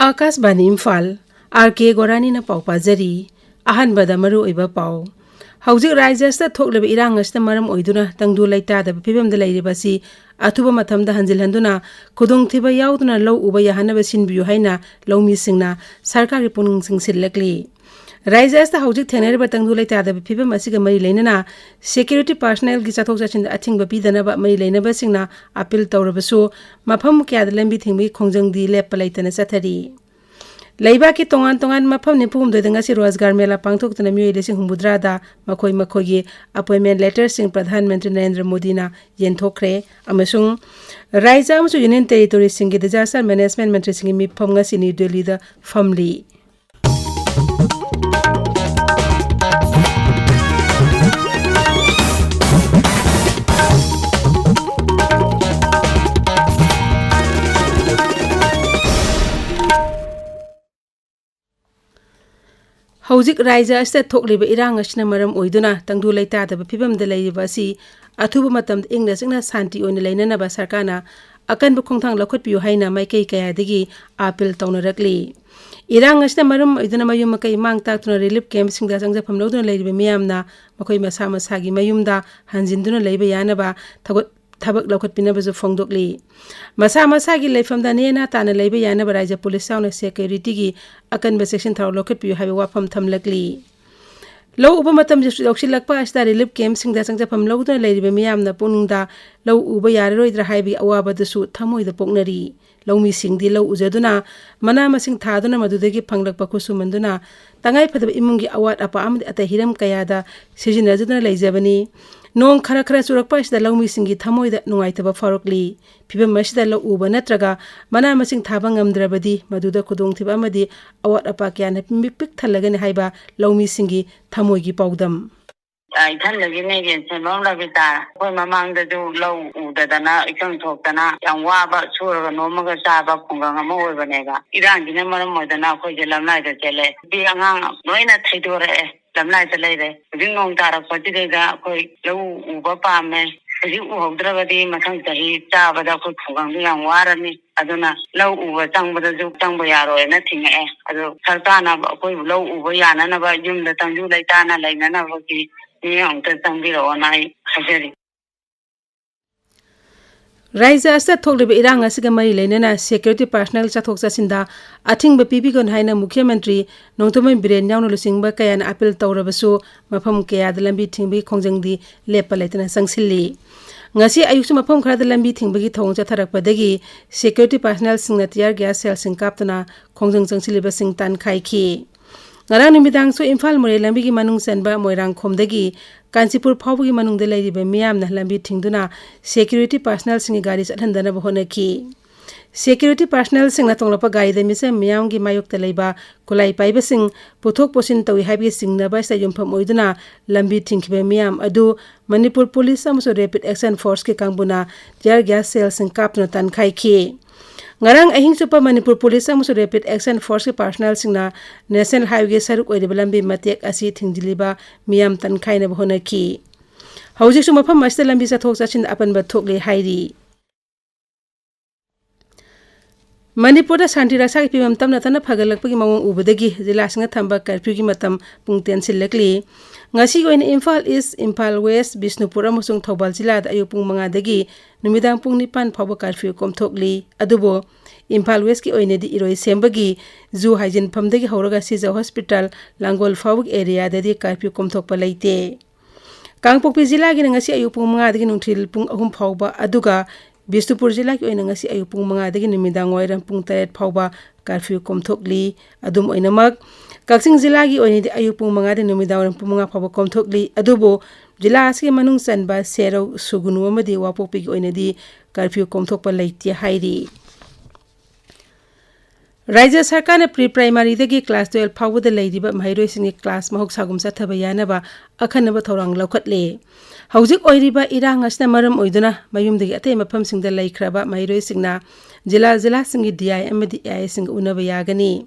Akashvani Imphal R.K.Gorani na pau pajari ahanbada maru oiba pau hauzik raijasta thokleba irang asta maram oiduna tangdu laita da phibam da lairiba si athuba matham da hanjil handuna khudong thiba yauduna lo uba yahanaba sinbiyu haina lomi singna sarkar ri puning sing silakli raijasta hauzik theneriba tangdu laita da phibam asiga mari leinana security personnel gi chathok chachin da athing ba pidana ba mari leinaba singna appeal tawrabasu mafam kya da lambi thingbi khongjang di lep palaitana sathari Laiba ki tongan mafam nipum do danga si rozgar mela pangthok tana miyoi lesing humbudra da makoi gi appointment letter sing Pradhan Mantri Narendra Modi na yenthokre amasung raija amsu union territory sing gi disaster management mantri sing mi pham nga si New Delhi da family Hauzik raija asta thokliba irang asna maram oiduna tangdu laita da phibam da leiba si athuba matam ingna singna santi oina leinana ba sarkana akan bu khongthang lakhot piu haina maikei kaya digi appeal tawnarakli irang asna maram oiduna mayum makai mangta tuna relief camp singda sangja phamloduna leiba miyamna makoi masa masagi mayumda hanjinduna leiba yana ba thabak lakhot pinabazu phongdokli masa gi leifam da nena tana leiba yana ba raija police sauna security gi akan ba section thar lakhot piu habi wafam thamlakli lo uba matam ju loksilakpa asta relief camp singda sangja phamloduna leiba miyamna punungda lo uba yarroidra haibi awaba dasu thamoida poknari lomi singdi lo ujaduna mana masing thaduna madudagi phanglakpa khusumanduna tangai phadaba imungi awat apa amdi ata hiram kayada sijinajuna leijabani nong khara surakpa isda lomi singi thamoida nungaitaba farokli phibam masida lo uba natraga mana masing thaba ngamdrabadi maduda khudong thiba amadi awat apa kyana pik thalagani haiba lomi singi thamoigi paudam Ithan lagi ne gen se long la bita koi mamang da ju lo u da dana ikang thok dana yang wa ba sur ga no ma ga sa ba khonga ma oi ba ne ga iran gi ne maram mo dana khoi je lam lai da chele bi angang noina thaidor e lam lai da lai de bi ngong ta ra ko ti de ga khoi lo u ba pa me ji u hodra ga di mathang tahi cha ba da khoi khongang bi yang wa ra ni aduna lo u ba tang ba da ju tang ba ya ro na thing e adu sarta na ba khoi lo u ba ya na ba yum da tang ju lai ta na lai na ba ki Raija asta thokliba irang asiga mari leinana security personnel chathok chasinda athingba pibigon haina Mukhyamantri Nongthomai Biren yaunu lusingba kayana appeal tawrabasu mafam kaya da lambi thingbi khongjangdi lepa laitana sangsilli ngasi ayuksu mafam khara da lambi thingbagi thong chatharakpadagi security personnel singna tear gas cell sing kaptana khongjang changsiliba sing tan khaiki ngarang nimidang so Imphal Mure lambi gi manung senba moirang khomdagi Kanchipur phawgi manung de lairiba miyam na lambi thingduna security personnel singi gari chathandana bahona ki security personnel singna tonglapa gari de mise miyam gi mayok te leiba kulai paiba sing puthok posin tawi haibi singna ba sa yumpham oiduna lambi thingkiba miyam adu Manipur Police amso Rapid Action Force ke kangbuna tear gas cell sing kapna tan khai ki ngarang ahing supa Manipur Police amso Rapid Action Force ke personnel singna National Highway saruk oide lambi matek asi thingdiliba miyam tan khaina bahona ki hauji su mafam master lambi sa thok sachin apan ba thokle hairi Manipur da santi raksa ki pimam tamna tana phagalakpagi mawong ubadagi jila singa thamba curfew gi matam pung 10 silakli ngasi goin Imphal East Imphal West Bisnupur amasung Thobal jila da ayu pung 5 dagi numidang pung 9 phawba curfew komthokli adubo Imphal West ki oine di iroi sembagi zu hygiene phamdagi horaga Sija Hospital Langol phawg area da di curfew komthokpa leite Kangpokpi jila gi ngasi ayu pung 5 dagi nungthil pung 3 phawba aduga Bisnupur jila ki oina ngasi ayu pung 5 dagi nimidang oiram pung 3 phawba curfew komthokli adum oinamak Kaksing jila gi oina di ayu pung 5 dagi nimidang oiram pung 5 phawba komthokli adubo jila asi manung sanba sero sugunu amadi wapokpi gi oina di curfew komthokpa leite hairi Raija Sarkar pre-primary dagi class 12 phawda leidiba mairoi singi class mahok sagum sathaba yanaba akhanaba thorang lokhatle hauzik oiriba irang asna maram oiduna mayumdagi atei mafam singda laikhraba mairoi singna jila singi DI amadi AI sing unaba yagani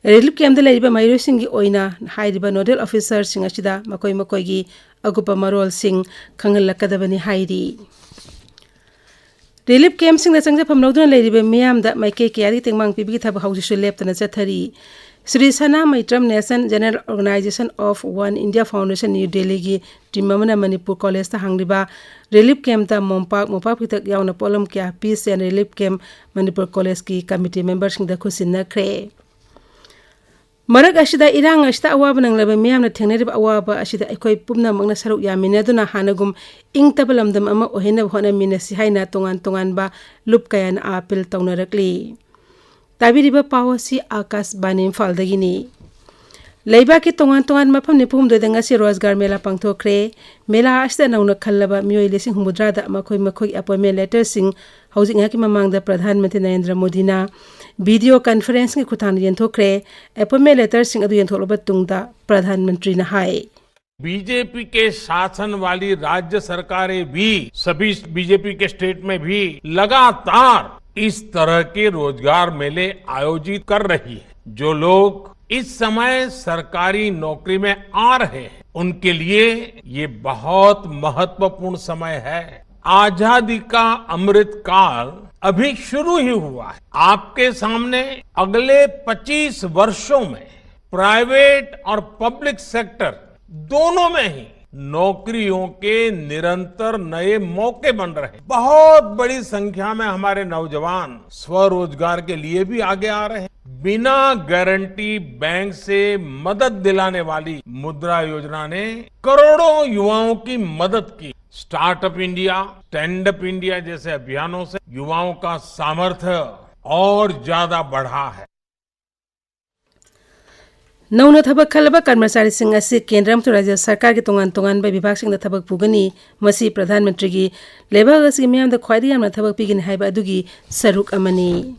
relief camp da leiba mairoi singi oina hairiba nodal officer singa sida makoi gi agupa marol sing khangal lakadabani hairi Relief camp sing the Changfam Lodun Lady Miam that my cake editing Mang Pibita House left and etc. Sri Sana Maitram Nasan General Organization of One India Foundation New Delhi gi Timamana Manipur College ta Hangliba Relief Camp ta Mopak Pitak Yauna Polum Kya Peace and Relief Camp Manipur College ki committee members sing the Kusin Kre. Marak Ashida Irang Ashta Awabanang Leba Miam na Teneriba Awaba Ashida Ekoi Pumna Magna Saru Yaminaduna Hanagum Ing Tabalam them Ama Ohena Hona Minasi Haina Tongan ba Lupkayan Apil Taunarakli. Tabiriba pawa si akas banim faldagini. Leiba ki tongan mapam ni pum doidanga si rozgar mela pangthokre mela asta nauna khallaba mioi lesing humudra da makoi appointment letter sing housing ha ki mamang da Pradhan Mantri Narendra Modi na video conference ki khutan yenthokre appointment letter sing adu yentholoba tungda Pradhan Mantri na hai BJP के शासन वाली राज्य सरकारें भी सभी BJP के state में भी लगातार इस तरह के रोजगार मेले आयोजित कर रही है। जो लोग इस समय सरकारी नौकरी में आ रहे हैं उनके लिए ये बहुत महत्वपूर्ण समय है। आजादी का अमृत काल अभी शुरू ही हुआ है। आपके सामने अगले 25 वर्षों में प्राइवेट और पब्लिक सेक्टर दोनों में ही नौकरियों के निरंतर नए मौके बन रहे हैं। बहुत बड़ी संख्या में हमारे नौजवान स्वरोजगार के लिए भी आगे आ रहे हैं। बिना गारंटी बैंक से मदद दिलाने वाली मुद्रा योजना ने करोड़ों युवाओं की मदद की। Startup India, stand up India जैसे अभियानों से युवाओं का सामर्थ्य और ज्यादा बढ़ा है। Nauna thabak khalaba karmasari sing asi kendram to rajya sarkar ki tongan ba vibhag sing da thabak pugani masi Pradhan Mantri gi lebag asi miyam da khwaidi amna thabak pigin haiba adugi saruk amani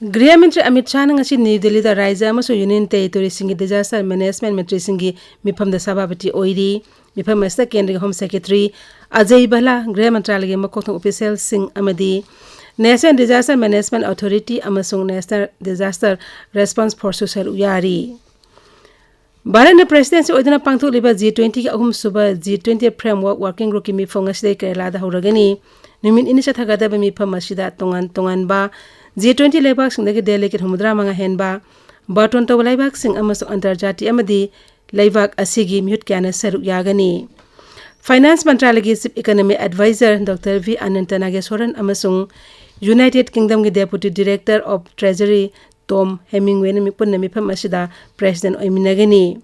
Griha Mantri Amit Shah na ngasi New Delhi da Raija amaso Union Territory singi disaster management Mantri singi mifam da sababati oiri mifam asta kendra Home Secretary Ajay Bhala Griha Mantralaya makothong official sing amadi National Disaster Management Authority amasung National Disaster Response Forces uyari. Bharat na presidency oidana pangthok liba G20 ki ahum suba G20 framework working group ki mifong aside Kerala da horagani numin inisa thagada ba mifam asida tongan ba G20 lebak sing dagi delegate humudra manga hen ba baton to laibak sing amasung antarjati amadi laibak asigi mute kyana saruk yagani. Finance Mantralaya Chief Economic Advisor Dr. V. Ananta Nagesoran amasung United Kingdom ki Deputy Director of Treasury Tom Hemingway na mipun na mipam asida President oiminagani.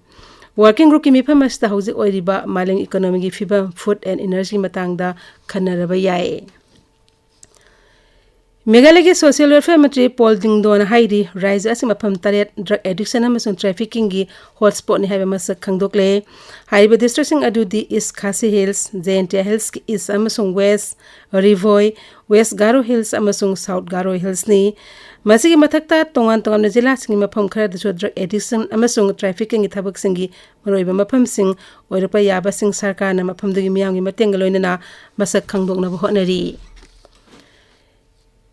Working group ki mipam asida hauzik oiriba maling economic ki fibam food and energy matangda khanaraba yae. Meghalaya ki Social Welfare Mantri Paul Dingdon haidi Raija asim apam taret drug addiction amasung trafficking ki hotspot ni haiba masak khangdokle haiba district sing adu di East Khasi Hills, Jaintia Hills ki East amasung West Rivoy, West Garo Hills amasung South Garo Hills ni masigi mathakta tongan na jila singi mapam khara da drug addiction amasung trafficking ki thabak singi maroiba mapam sing oirapa yaba sing sarkar na mapam dugi miyang gi mateng loina na masak khangdok na honari.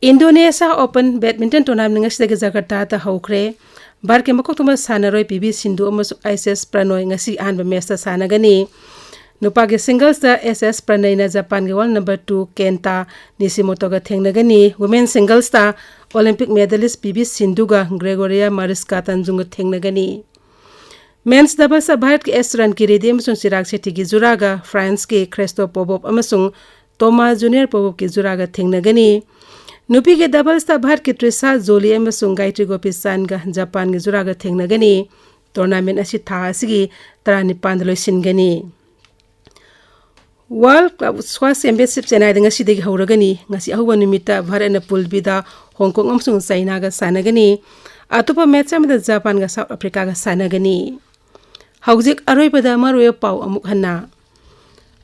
Indonesia Open Badminton Tournament ngasi daga Jakarta ta haukre bar ke makok tuma sanaroi PV Sindhu amasuk SS Pranoy ngasi anba match ta sanagani nupa ge singles da SS Pranay na Japan ge world number 2 Kenta Nishimoto ga thengnagani women singles ta Olympic medalist PV Sindhu ga Gregoria Mariska Tanjung ga thengnagani men's doubles Bharat ke S run ki redi amasung Chirag Shetty ki juraga France ke Christoph Popov amasung Thomas Junior Popov ki juraga thengnagani Nupi ke doubles ta Bharat ki Trisha Jolie amasung Gayatri Gopichand ga Japan ge juraga thengnagani tournament asi tha asigi 35 loisingani World Club Squash Championship Chennai da ngasi dagi hauragani ngasi ahuba numita Bharat na pool B da Hong Kong amasung China ga sanagani atopa match amada Japan ga South Africa ga sanagani hauzik aroiba da maroya pau amuk hanna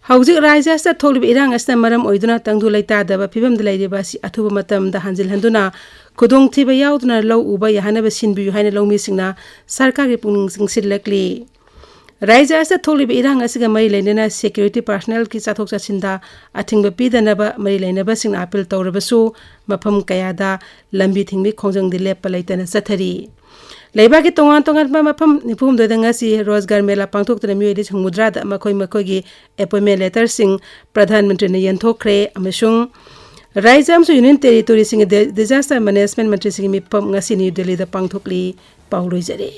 Hauzik Raija sa tholiba irang asna maram oiduna tangdu laita da ba phibam da lairiba si athuba matam da hanjil handuna khudong thiba yauduna law uba yahana ba sinbi haina lawmi singna sarkar ge pungning singsilakli Raija sa tholiba irang asiga mai lainena security personnel ki chathok chachinda athingba pidana ba mai laina ba singna appeal tawraba su mafam kaya da lambi thingbi khongjang dile palaitana sathari Leiba ki tongan ba mafam nipum do danga si rozgar mela pangthok tana mioi lis humudra da makoi gi appointment letter sing Pradhan Mantri na yanthokre amasung राज्य अमसुंग union territory सिंग disaster management मंत्री सिंग मिफम ngasi new Delhi दा पांगथोकली पाउलोइजरे।